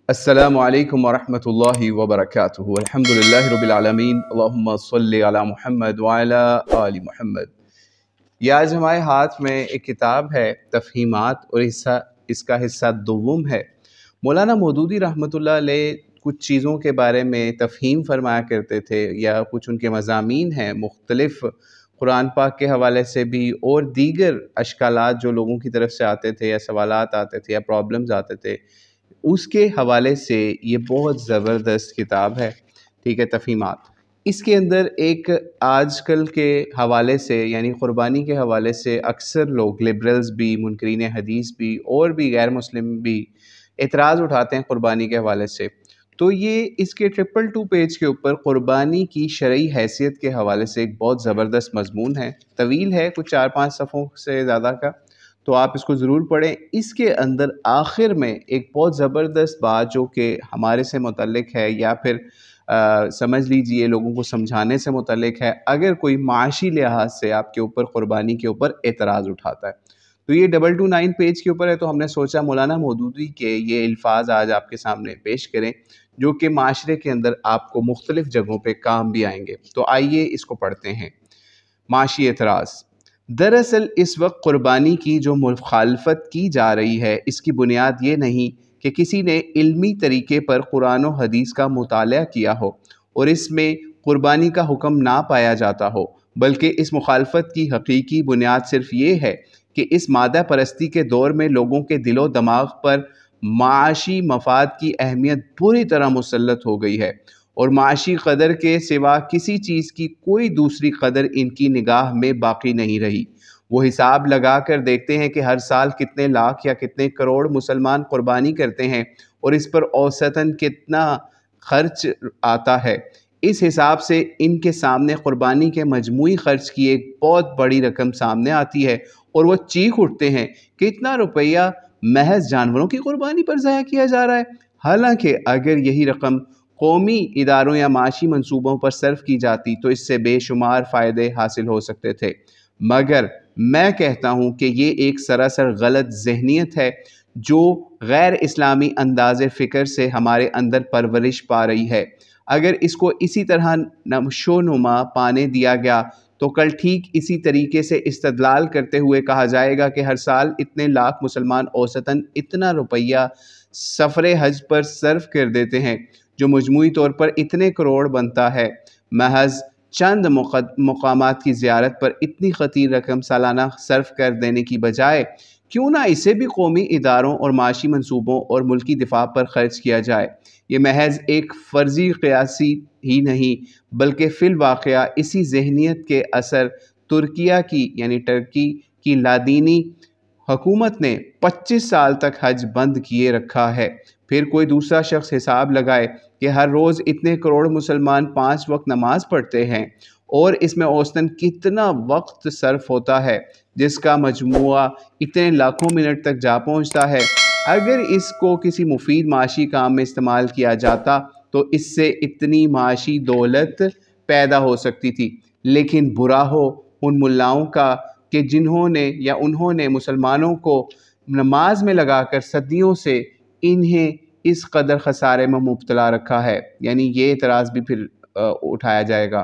السلام علیکم ورحمۃ اللہ وبرکاتہ۔ الحمدللہ رب العالمین، اللہم صلی علی محمد وعلی آل محمد۔ یہ آج ہمارے ہاتھ میں ایک کتاب ہے تفہیمات، اور اس کا حصہ دوم ہے۔ مولانا مودودی رحمۃ اللہ علیہ کچھ چیزوں کے بارے میں تفہیم فرمایا کرتے تھے، یا کچھ ان کے مضامین ہیں مختلف قرآن پاک کے حوالے سے بھی، اور دیگر اشکالات جو لوگوں کی طرف سے آتے تھے، یا سوالات آتے تھے، یا پرابلمز آتے تھے، اس کے حوالے سے یہ بہت زبردست کتاب ہے، ٹھیک ہے، تفہیمات۔ اس کے اندر ایک آج کل کے حوالے سے، یعنی قربانی کے حوالے سے اکثر لوگ لبرلز بھی، منکرین حدیث بھی، اور بھی غیر مسلم بھی اعتراض اٹھاتے ہیں قربانی کے حوالے سے۔ تو یہ اس کے 222 پیج کے اوپر قربانی کی شرعی حیثیت کے حوالے سے ایک بہت زبردست مضمون ہے، طویل ہے، کچھ 4-5 صفحوں سے زیادہ کا، تو آپ اس کو ضرور پڑھیں۔ اس کے اندر آخر میں ایک بہت زبردست بات جو کہ ہمارے سے متعلق ہے، یا پھر سمجھ لیجئے لوگوں کو سمجھانے سے متعلق ہے، اگر کوئی معاشی لحاظ سے آپ کے اوپر قربانی کے اوپر اعتراض اٹھاتا ہے۔ تو یہ 229 پیج کے اوپر ہے، تو ہم نے سوچا مولانا مودودی کے یہ الفاظ آج آپ کے سامنے پیش کریں، جو کہ معاشرے کے اندر آپ کو مختلف جگہوں پہ کام بھی آئیں گے۔ تو آئیے اس کو پڑھتے ہیں۔ معاشی اعتراض: دراصل اس وقت قربانی کی جو مخالفت کی جا رہی ہے، اس کی بنیاد یہ نہیں کہ کسی نے علمی طریقے پر قرآن و حدیث کا مطالعہ کیا ہو اور اس میں قربانی کا حکم نہ پایا جاتا ہو، بلکہ اس مخالفت کی حقیقی بنیاد صرف یہ ہے کہ اس مادہ پرستی کے دور میں لوگوں کے دل و دماغ پر معاشی مفاد کی اہمیت بری طرح مسلط ہو گئی ہے، اور معاشی قدر کے سوا کسی چیز کی کوئی دوسری قدر ان کی نگاہ میں باقی نہیں رہی۔ وہ حساب لگا کر دیکھتے ہیں کہ ہر سال کتنے لاکھ یا کتنے کروڑ مسلمان قربانی کرتے ہیں، اور اس پر اوسطاً کتنا خرچ آتا ہے۔ اس حساب سے ان کے سامنے قربانی کے مجموعی خرچ کی ایک بہت بڑی رقم سامنے آتی ہے، اور وہ چیخ اٹھتے ہیں کہ اتنا روپیہ محض جانوروں کی قربانی پر ضائع کیا جا رہا ہے، حالانکہ اگر یہی رقم قومی اداروں یا معاشی منصوبوں پر صرف کی جاتی تو اس سے بے شمار فائدے حاصل ہو سکتے تھے۔ مگر میں کہتا ہوں کہ یہ ایک سراسر غلط ذہنیت ہے جو غیر اسلامی انداز فکر سے ہمارے اندر پرورش پا رہی ہے۔ اگر اس کو اسی طرح نشو نما پانے دیا گیا تو کل ٹھیک اسی طریقے سے استدلال کرتے ہوئے کہا جائے گا کہ ہر سال اتنے لاکھ مسلمان اوسطاً اتنا روپیہ سفر حج پر صرف کر دیتے ہیں، جو مجموعی طور پر اتنے کروڑ بنتا ہے۔ محض چند مقامات کی زیارت پر اتنی خطیر رقم سالانہ صرف کر دینے کی بجائے کیوں نہ اسے بھی قومی اداروں اور معاشی منصوبوں اور ملکی دفاع پر خرچ کیا جائے۔ یہ محض ایک فرضی قیاسی ہی نہیں، بلکہ فی الواقعہ اسی ذہنیت کے اثر ترکیہ کی، یعنی ٹرکی کی لادینی حکومت نے 25 سال تک حج بند کیے رکھا ہے۔ پھر کوئی دوسرا شخص حساب لگائے کہ ہر روز اتنے کروڑ مسلمان 5 وقت نماز پڑھتے ہیں، اور اس میں اوسطاً کتنا وقت صرف ہوتا ہے، جس کا مجموعہ اتنے لاکھوں منٹ تک جا پہنچتا ہے۔ اگر اس کو کسی مفید معاشی کام میں استعمال کیا جاتا تو اس سے اتنی معاشی دولت پیدا ہو سکتی تھی، لیکن برا ہو ان ملاؤں کا کہ جنہوں نے یا انہوں نے مسلمانوں کو نماز میں لگا کر صدیوں سے انہیں اس قدر خسارے میں مبتلا رکھا ہے۔ یعنی یہ اعتراض بھی پھر اٹھایا جائے گا۔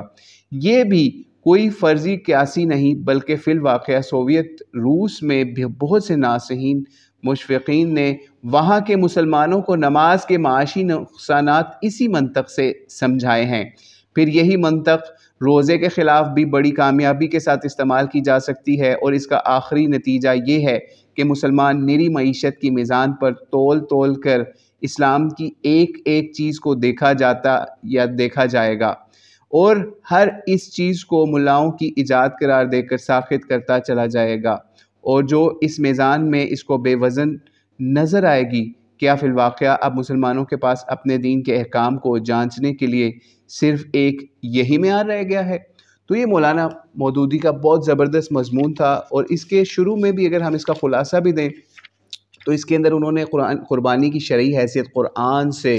یہ بھی کوئی فرضی قیاسی نہیں، بلکہ فی الواقعہ سوویت روس میں بھی بہت سے ناصحین مشفقین نے وہاں کے مسلمانوں کو نماز کے معاشی نقصانات اسی منطق سے سمجھائے ہیں۔ پھر یہی منطق روزے کے خلاف بھی بڑی کامیابی کے ساتھ استعمال کی جا سکتی ہے، اور اس کا آخری نتیجہ یہ ہے کہ مسلمان نری معیشت کی میزان پر تول کر اسلام کی ایک ایک چیز کو دیکھا جاتا یا دیکھا جائے گا، اور ہر اس چیز کو ملاؤں کی ایجاد قرار دے کر ساخت کرتا چلا جائے گا، اور جو اس میزان میں اس کو بے وزن نظر آئے گی، کیا فی الواقعہ اب مسلمانوں کے پاس اپنے دین کے احکام کو جانچنے کے لیے صرف ایک یہی معیار رہ گیا ہے؟ تو یہ مولانا مودودی کا بہت زبردست مضمون تھا، اور اس کے شروع میں بھی اگر ہم اس کا خلاصہ بھی دیں تو اس کے اندر انہوں نے قربانی کی شرعی حیثیت قرآن سے،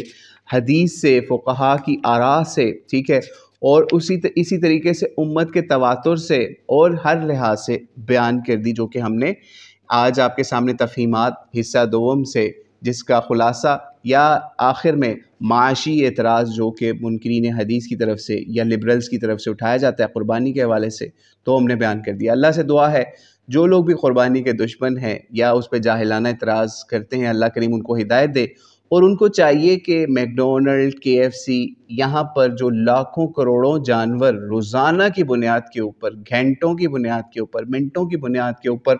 حدیث سے، فقہا کی آراء سے، ٹھیک ہے، اور اسی طریقے سے امت کے تواتر سے اور ہر لحاظ سے بیان کر دی، جو کہ ہم نے آج آپ کے سامنے تفہیمات حصہ دوم سے جس کا خلاصہ یا آخر میں معاشی اعتراض جو کہ منکرین حدیث کی طرف سے یا لبرلز کی طرف سے اٹھایا جاتا ہے قربانی کے حوالے سے، تو ہم نے بیان کر دیا۔ اللہ سے دعا ہے جو لوگ بھی قربانی کے دشمن ہیں یا اس پہ جاہلانہ اعتراض کرتے ہیں، اللہ کریم ان کو ہدایت دے، اور ان کو چاہیے کہ میکڈونلڈ، KFC، یہاں پر جو لاکھوں کروڑوں جانور روزانہ کی بنیاد کے اوپر، گھنٹوں کی بنیاد کے اوپر، منٹوں کی بنیاد کے اوپر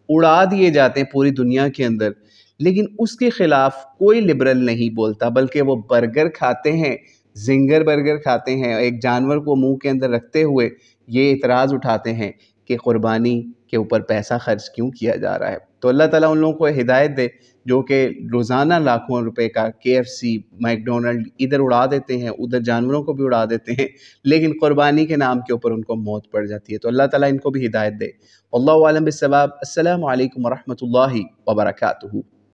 اڑا دیے جاتے ہیں پوری دنیا کے اندر، لیکن اس کے خلاف کوئی لبرل نہیں بولتا، بلکہ وہ برگر کھاتے ہیں، زنگر برگر کھاتے ہیں، ایک جانور کو منہ کے اندر رکھتے ہوئے یہ اعتراض اٹھاتے ہیں کہ قربانی کے اوپر پیسہ خرچ کیوں کیا جا رہا ہے۔ تو اللہ تعالیٰ ان لوگوں کو ہدایت دے جو کہ روزانہ لاکھوں روپے کا KFC، میکڈونلڈ ادھر اڑا دیتے ہیں، ادھر جانوروں کو بھی اڑا دیتے ہیں، لیکن قربانی کے نام کے اوپر ان کو موت پڑ جاتی ہے۔ تو اللہ تعالیٰ ان کو بھی ہدایت دے۔ واللہ اعلم بالصواب۔ السلام علیکم ورحمۃ اللہ وبرکاتہ۔